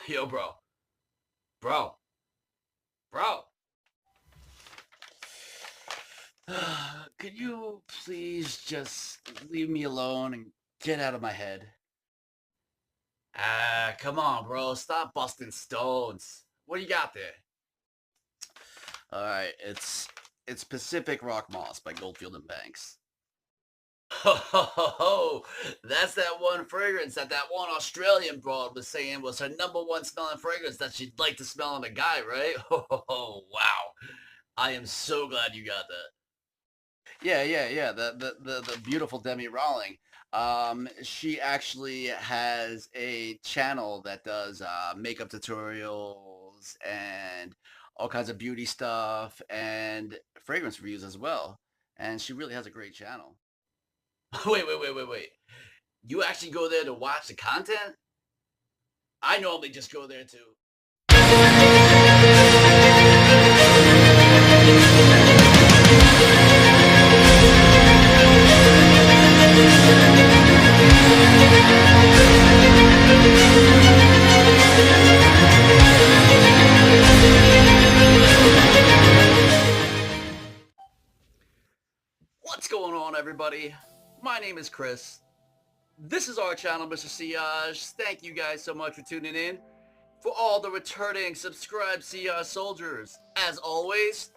Yo, bro, bro. Could you please just leave me alone and get out of my head? Ah, come on, bro. Stop busting stones. What do you got there? All right, it's Pacific Rock Moss by Goldfield and Banks. Ho ho ho ho! That's that one fragrance that one Australian broad was saying was her number one smelling fragrance that she'd like to smell on a guy, right? Ho ho ho! Wow, I am so glad you got that. Yeah. The beautiful Demi Rawling. She actually has a channel that does makeup tutorials and all kinds of beauty stuff and fragrance reviews as well. And she really has a great channel. Wait. You actually go there to watch the content? I normally just go there to. What's going on, everybody? My name is Chris. This is our channel, Mr. Sillage. Thank you guys so much for tuning in. For all the returning subscribed Sillage soldiers, as always,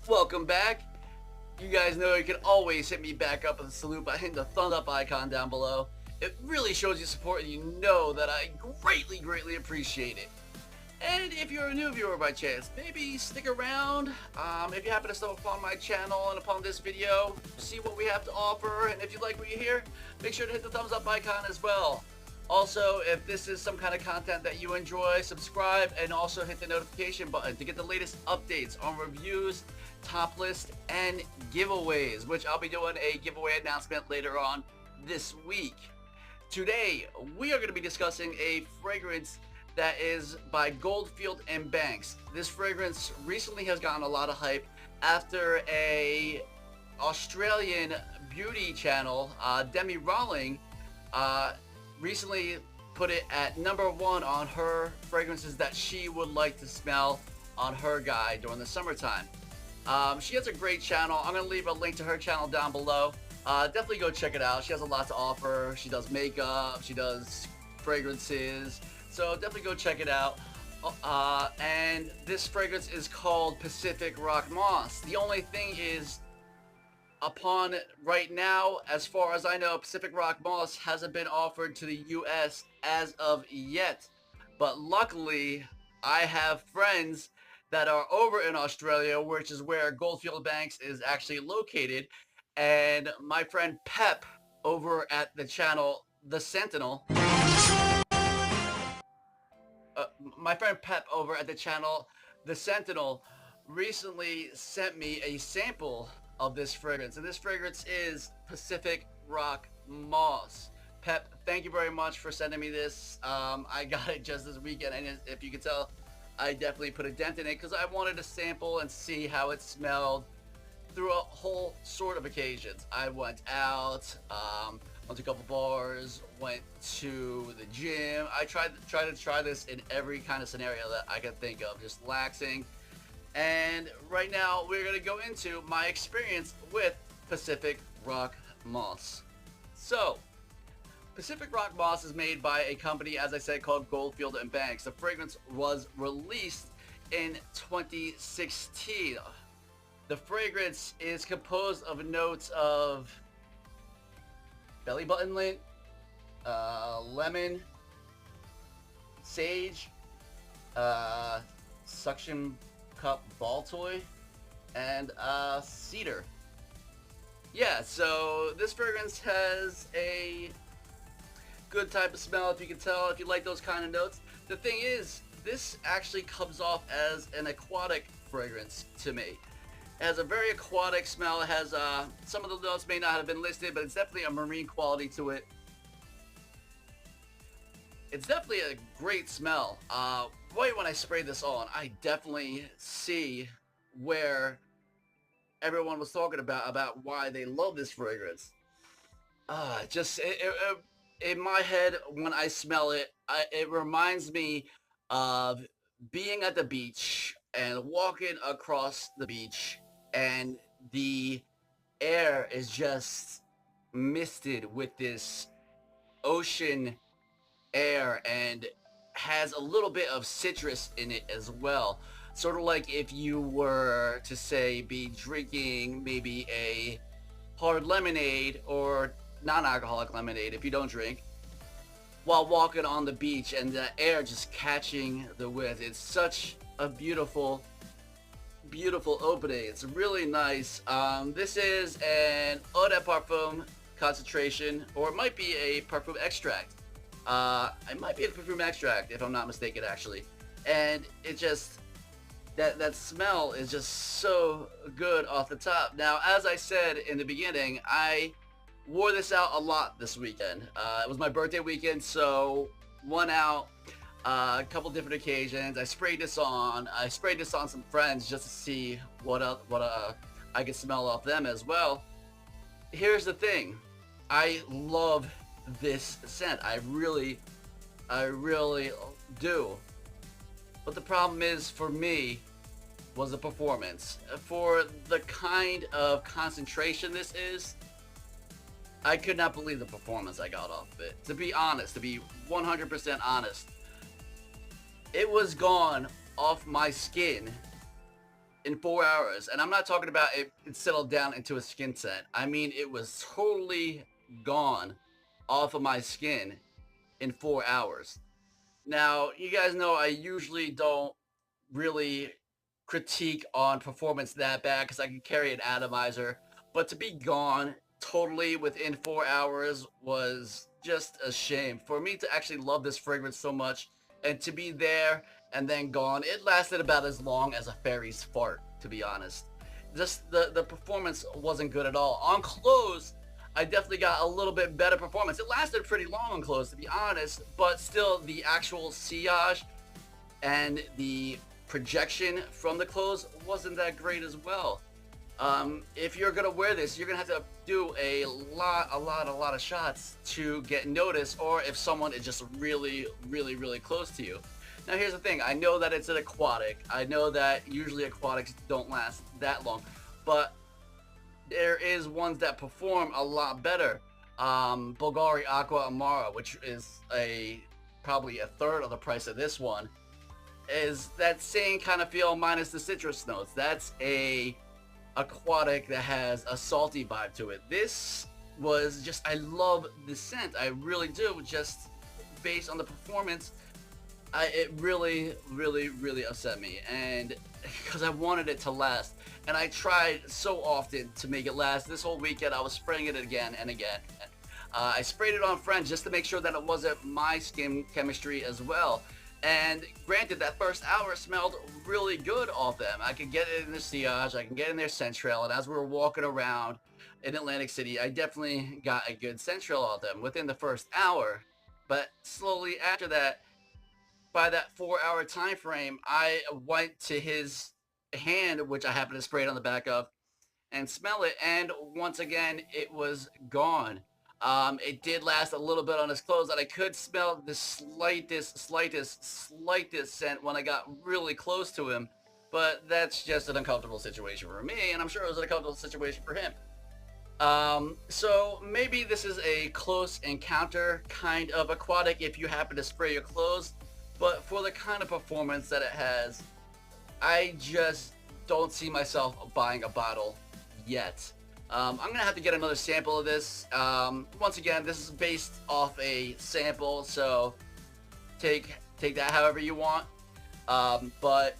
welcome back. You guys know you can always hit me back up with a salute by hitting the thumbs up icon down below. It really shows you support and you know that I greatly appreciate it. And if you're a new viewer by chance, maybe stick around. If you happen to stumble upon my channel and upon this video, see what we have to offer. And if you like what you hear, make sure to hit the thumbs up icon as well. Also, if this is some kind of content that you enjoy, subscribe and also hit the notification button to get the latest updates on reviews, top list, and giveaways, which I'll be doing a giveaway announcement later on this week. Today, we are going to be discussing a fragrance that is by Goldfield and Banks. This fragrance recently has gotten a lot of hype after a Australian beauty channel, Demi Rawling, recently put it at #1 on her fragrances that she would like to smell on her guy during the summertime. She has a great channel. I'm going to leave a link to her channel down below. Definitely go check it out. She has a lot to offer. She does makeup. She does fragrances. So definitely go check it out. And this fragrance is called Pacific Rock Moss. The only thing is, upon right now, as far as I know, Pacific Rock Moss hasn't been offered to the US as of yet. But luckily, I have friends that are over in Australia, which is where Goldfield Banks is actually located. And my friend Pep over at the channel The Scentinel, my friend Pep over at the channel The Scentinel recently sent me a sample of this fragrance, and this fragrance is Pacific Rock Moss. Pep, thank you very much for sending me this. I got it just this weekend, and if you can tell, I definitely put a dent in it because I wanted to sample and see how it smelled through a whole sort of occasions. I went out, went to a couple bars, went to the gym. I tried to try this in every kind of scenario that I could think of, just relaxing. And right now we're gonna go into my experience with Pacific Rock Moss. So, Pacific Rock Moss is made by a company, as I said, called Goldfield and Banks. The fragrance was released in 2016. The fragrance is composed of notes of belly button lint, lemon, sage, suction cup ball toy, and cedar. Yeah, so this fragrance has a good type of smell, if you can tell, if you like those kind of notes. The thing is, this actually comes off as an aquatic fragrance to me. It has a very aquatic smell. It has some of the notes may not have been listed, but it's definitely a marine quality to it. It's definitely a great smell. Right when I spray this on, I definitely see where everyone was talking about why they love this fragrance. In my head, when I smell it, it reminds me of being at the beach and walking across the beach, and the air is just misted with this ocean air and has a little bit of citrus in it as well. Sort of like if you were to say be drinking maybe a hard lemonade or non-alcoholic lemonade if you don't drink while walking on the beach and the air just catching the wind. It's such a beautiful, beautiful opening. It's really nice. This is an eau de parfum concentration, or it might be a parfum extract. It might be a perfume extract if I'm not mistaken, actually. And it just, that smell is just so good off the top. Now, as I said in the beginning, I wore this out a lot this weekend. It was my birthday weekend, so went out a couple different occasions. I sprayed this on. I sprayed this on some friends just to see what I could smell off them as well. Here's the thing. I love this scent. I really do. But the problem is, for me, was the performance. For the kind of concentration this is, I could not believe the performance I got off of it. To be honest, to be 100% honest, it was gone off my skin in 4 hours. And I'm not talking about it settled down into a skin scent. I mean, it was totally gone off of my skin in 4 hours. Now, you guys know I usually don't really critique on performance that bad because I can carry an atomizer, but to be gone totally within 4 hours was just a shame. For me to actually love this fragrance so much and to be there and then gone, it lasted about as long as a fairy's fart, to be honest. Just the performance wasn't good at all. On clothes, I definitely got a little bit better performance. It lasted pretty long on clothes, to be honest, but still the actual sillage and the projection from the clothes wasn't that great as well. If you're gonna wear this, you're gonna have to do a lot of shots to get noticed, or if someone is just really close to you. Now here's the thing, I know that it's an aquatic. I know that usually aquatics don't last that long, but there is ones that perform a lot better. Bulgari Aqua Amara, which is probably a third of the price of this one, is that same kind of feel minus the citrus notes. That's a aquatic that has a salty vibe to it. This was just, I love the scent, I really do, just based on the performance. It really upset me, and because I wanted it to last, and I tried so often to make it last. This whole weekend I was spraying it again and again. I sprayed it on friends just to make sure that it wasn't my skin chemistry as well. And granted, that first hour smelled really good off them. I could get it in their sillage, I can get in their Scentinel, and as we were walking around in Atlantic City, I definitely got a good Scentinel off them within the first hour. But slowly after that, by that 4-hour time frame, I went to his hand, which I happened to spray it on the back of, and smell it, and once again, it was gone. It did last a little bit on his clothes, and I could smell the slightest scent when I got really close to him, but that's just an uncomfortable situation for me, and I'm sure it was an uncomfortable situation for him. So maybe this is a close encounter kind of aquatic if you happen to spray your clothes, but for the kind of performance that it has, I just don't see myself buying a bottle yet. I'm gonna have to get another sample of this. Once again, this is based off a sample, so take that however you want. But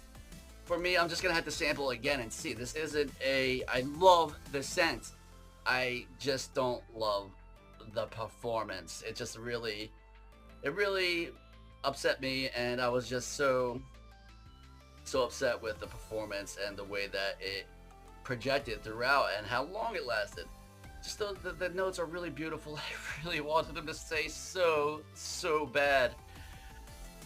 for me, I'm just gonna have to sample again and see. This isn't I love the scent. I just don't love the performance. It just really upset me, and I was just so upset with the performance and the way that it projected throughout and how long it lasted. Just the notes are really beautiful. I really wanted them to stay so bad.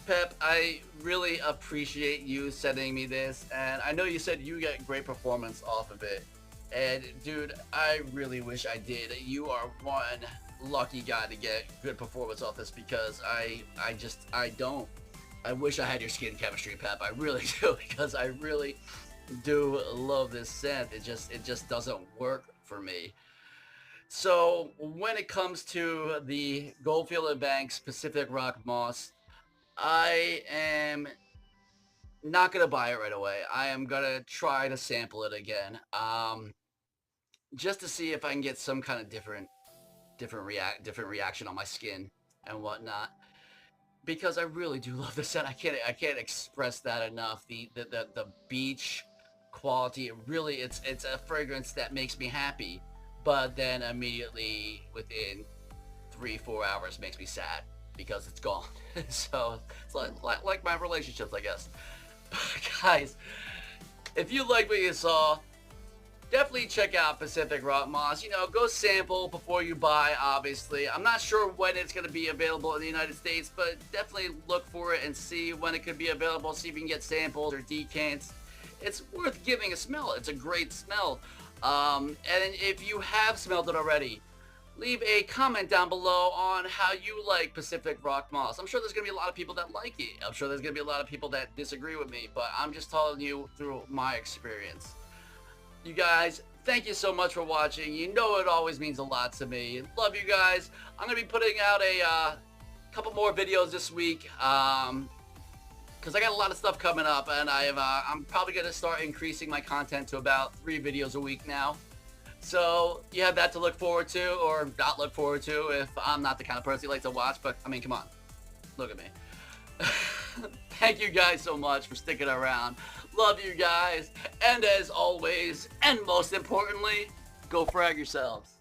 Pep, I really appreciate you sending me this, and I know you said you get great performance off of it, and dude, I really wish I did. You are one lucky guy to get good performance off this, because I don't. I wish I had your skin chemistry, Pep. I really do, because I really do love this scent. It just doesn't work for me. So when it comes to the Goldfield Banks Pacific Rock Moss, I am not gonna buy it right away. I am gonna try to sample it again, just to see if I can get some kind of different reaction on my skin and whatnot. Because I really do love the scent. I can't express that enough. The beach quality, really, it's a fragrance that makes me happy, but then immediately within 3-4 hours makes me sad because it's gone. So it's like my relationships, I guess. Guys, if you like what you saw, definitely check out Pacific Rock Moss. You know, go sample before you buy, obviously. I'm not sure when it's going to be available in the United States, but definitely look for it and see when it could be available. See if you can get samples or decants. It's worth giving a smell. It's a great smell. And if you have smelled it already, leave a comment down below on how you like Pacific Rock Moss. I'm sure there's going to be a lot of people that like it. I'm sure there's going to be a lot of people that disagree with me, but I'm just telling you through my experience. You guys, thank you so much for watching. You know it always means a lot to me. Love you guys. I'm going to be putting out a couple more videos this week, because I got a lot of stuff coming up, and I'm probably going to start increasing my content to about 3 videos a week now. So you have that to look forward to, or not look forward to, if I'm not the kind of person you like to watch. But I mean, come on, look at me. Thank you guys so much for sticking around. Love you guys, and as always, and most importantly, go frag yourselves.